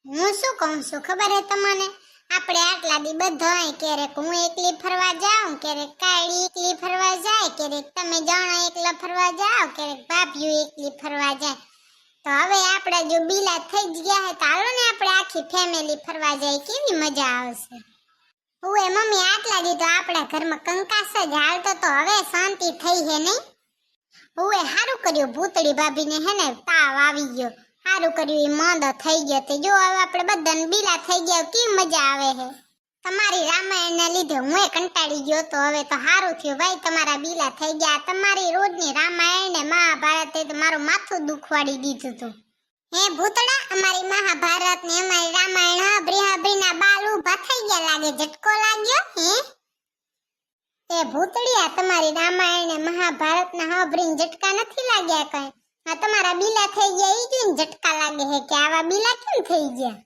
હું શું કહું છું ખબર હે તમને? આપણે આટલા દી બધા ક્યારેક હું એકલી ફરવા જાઉં, ક્યારેક કાળી એકલી ફરવા જાય, ક્યારેક તમે જાણો એકલા ફરવા જાઓ, ક્યારેક ભાભીઓ એકલી ફરવા જાય. તો હવે આપણે જો બીલા થઈ જ ગયા હે તો હાલો ને આપણે આખી ફેમિલી ફરવા જાય, કેવી મજા આવશે. ઓએ મમ્મી આટલા દી તો આપણા ઘરમાં કંકાસ જ હાલતો તો હવે શાંતિ થઈ હે નહીં? ઓએ હારું કર્યું ભૂતળી ભાભીને હે ને તાવ આવી ગયો. હારું કર્યું એ માંદો થઈ ગયો તે જો હવે આપણે બધાને બીલા થઈ ગયા કે મજા આવે હે. તમારી રામાયણના લીધે હું કંટાળી ગયો તો હવે તો હારું થયું ભાઈ તમારા બીલા થઈ ગયા. તમારી રોજની રામાયણ ને મહાભારત એ તો મારું માથું દુખવાડી દીધું તું. હે ભૂતડા અમારી મહાભારત ને અમારી રામાયણ હાબરી બાલ ઊભા થઈ ગયા લાગે ઝટકો લાગ્યો હે? એ ભૂતડિયા તમારી રામાયણ ને મહાભારત ના હાબરીને ઝટકા નથી લાગ્યા કઈ? આ તમારા બીલા થઈ ગયા ઈ જોઈને ઝટકા લાગે હે કે આવા બીલા કેમ થઈ ગયા?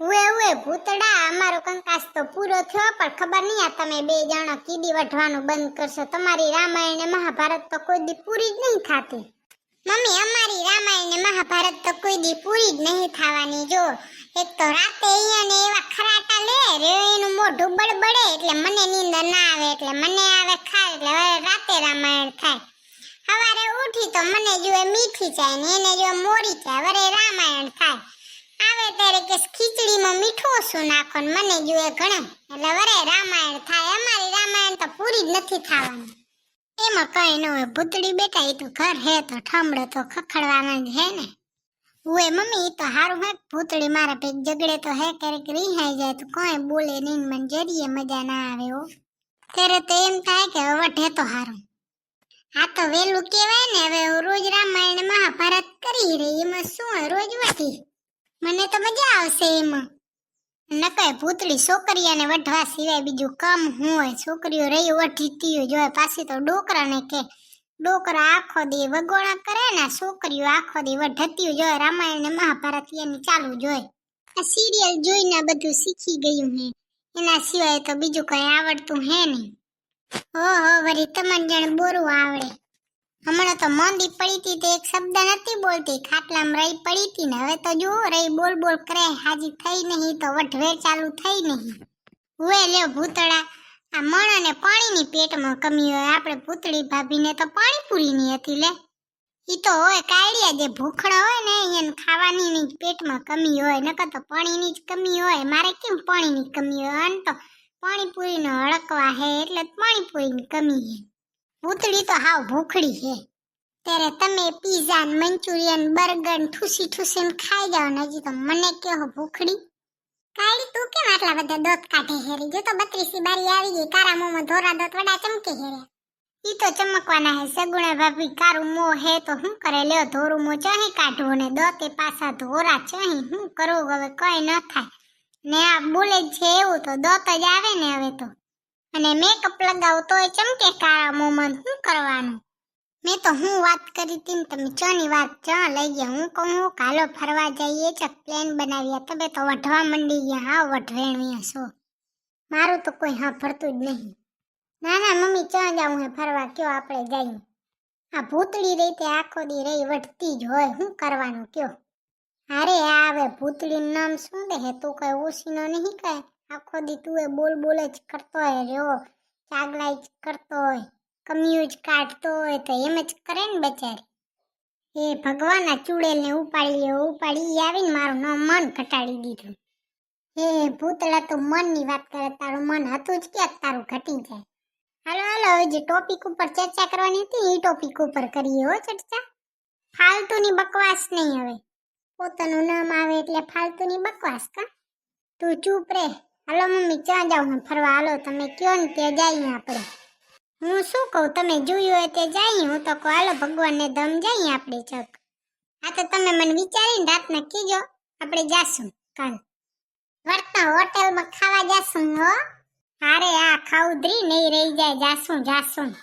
ઉએ ભૂતડા અમારો કંકાસ તો પૂરો થયો પણ ખબર નહીં આ તમે બે જણા કીડી વઢવાનું બંધ કરશો. તમારી રામાયણ ને મહાભારત તો કોઈ દી પૂરી જ નહીં થાતી. મમ્મી અમારી રામાયણ ને મહાભારત તો કોઈ દી પૂરી જ નહીં થવાની. જો એક તો રાતે અહીંયા ને એવા ખરાટા લે રે એનું મોઢું બળબડે એટલે મને નીંદર ના આવે એટલે મને આવે ખાય એટલે રાતે રામાયણ થાય. સવારે ઉઠી તો મને જોએ મીઠી ચાય ને એને જો મોરી ચાય વરે રામાયણ થાય. આવે ત્યારે કે ખીચડીમાં મીઠું ઓછું નાખો ને મને જોએ ઘણા એટલે વરે રામાયણ થાય. અમારી રામાયણ તો પૂરી જ નથી થવાની. એમાં કઈ ન હોય ભૂતડી બેટા એ તો ઘર હે તો ઠમડો તો ખખડવાના જ હે ને. ઓએ મમ્મી તો હારું હે ભૂતડી મારા પેટ ઝઘડે તો હે ક્યારેક રીહાઈ જાય તો કોઈ બોલે નહીં મને જરીએ મજા ના આવે હો. ત્યારે તો એમ થાય કે વઢે તો હારું. આ તો વેલું કહેવાય ને હવે રોજ રામાયણ મહાભારત કરી રહી એમાં શું હોય રોજ વઢી મને તો મજા આવશે એમાં. નકય ભૂતળી છોકરીઓને વઢવા સિવાય બીજું કામ હું હોય? છોકરીઓ રહી વઢીતી જોય પાછી તો ડોકરાને કે ડોકરા આખો દી વગોણા કરે ને છોકરીઓ આખો દી વઢતી જોય રામાયણ ને મહાભારત એની ચાલુ જોય. આ સિરિયલ જોઈને બધું શીખી ગયું હે એના સિવાય તો બીજું કઈ આવડતું હે નહીં. ઓહો વરી તમને જાણે બોરું આવડે. હમણાં તો મોંદી પડી હતી તે એક શબ્દ નથી બોલતી ખાટલામાં રહી પડી હતી ને હવે તો જો રહી બોલ બોલ કરે હાજી થઈ નહીં તો વઢવે ચાલુ થઈ નહીં. હુએ લ્યો ભૂતળા આ મણને પાણીની પેટમાં કમી હોય. આપણે ભૂતળી ભાભીને તો પાણીપુરીની હતી લે. ઈ તો હોય કાળિયા જે ભૂખડા હોય ને એને ખાવાની પેટમાં કમી હોય નકર તો પાણીની જ કમી હોય. મારે કેમ પાણીની કમી હોય? અન તો પાણીપુરીનો હળકવા હે એટલે પાણીપુરીની કમી હે. ભૂતળી તો હાવ ભૂખડી હે. ત્યારે તમે પીઝા ને મંચુરિયન બર્ગર ઠૂસી ઠૂસીને ખાઈ જાવ ને હજી તો મને કહો ભૂખડી. કાળી તું કેમ આટલા બધા દોત કાઢે હેરી? જો તો 32 બારી આવી ગઈ કારા મોમાં ધોરા દોત વડા ચમકે હેરે. ઈ તો ચમકવાના હે સગુણા ભાભી. કારું મો હે તો હું કરે લ્યો ધોરું મો ચાહી કાઢવું ને દોતે પાછા ધોરા ચાહી હું કરું હવે કઈ ન થાય ને આ બોલે છે એવું તો દોત જ આવે ને હવે તો. અને મેકઅપ લગાવો તોય ચમકે કારા મોમાં શું કરવાનું? મેં તો હું વાત કરી હતી ને તમે ચાની વાત ચા લઈ ગયા. હું કહું કાલો ફરવા જઈએ છે પ્લાન બનાવ્યા તમે તો વઢવા મંડી ગયા. હા વઢવેણિયા છો. મારું તો કોઈ હા ફરતું જ નહીં. ના ના મમ્મી ચા જાઉં હે ફરવા કયો આપણે જઈએ. આ ભૂતળી રહી તે આખો દી રહી વઢતી જ હોય શું કરવાનું કયો? અરે આવે ભૂતળીનું નામ શું દે હે તું કઈ ઓછીનો નહીં કહે. આખો દી તું એ બોલ બોલ જ કરતો હોય રહ્યો ચાગલાઈ જ કરતો હોય કમિયું જ કાઢતો હોય તો એમ જ કરે ને બચારી. એ ભગવાનના ચૂડેલને ઉપાડી આવીને મારું મન ઘટાડી દીધું. હે ભૂતળા તું મનની વાત કરે તારું મન હતું જ ક્યાંક તારું ઘટી જાય. હાલો હાલો હવે જે ટોપિક ઉપર ચર્ચા કરવાની હતી એ ટોપિક ઉપર કરીએ હો ચર્ચા. ફાલતુની બકવાસ નહીં હવે. પોતાનું નામ આવે એટલે ફાલતુની બકવાસ કા? તું ચૂપ રે. હાલો મમ્મી ચા જાઉં હું ફરવા. હાલો તમે કયો ને ત્યાં જઈએ આપણે. હું શું કહું તમે જોયું હોય તે જઈએ. હું તો કહું હાલો ભગવાનને દમ જઈએ આપણે ચક. હા તો તમે મને વિચારીને રાતના કીજો આપણે જાશું કાલ. વર્તા હોટેલમાં ખાવા જાશું હો. અરે આ ખાઉધરી નહીં રહી જાય જાશું.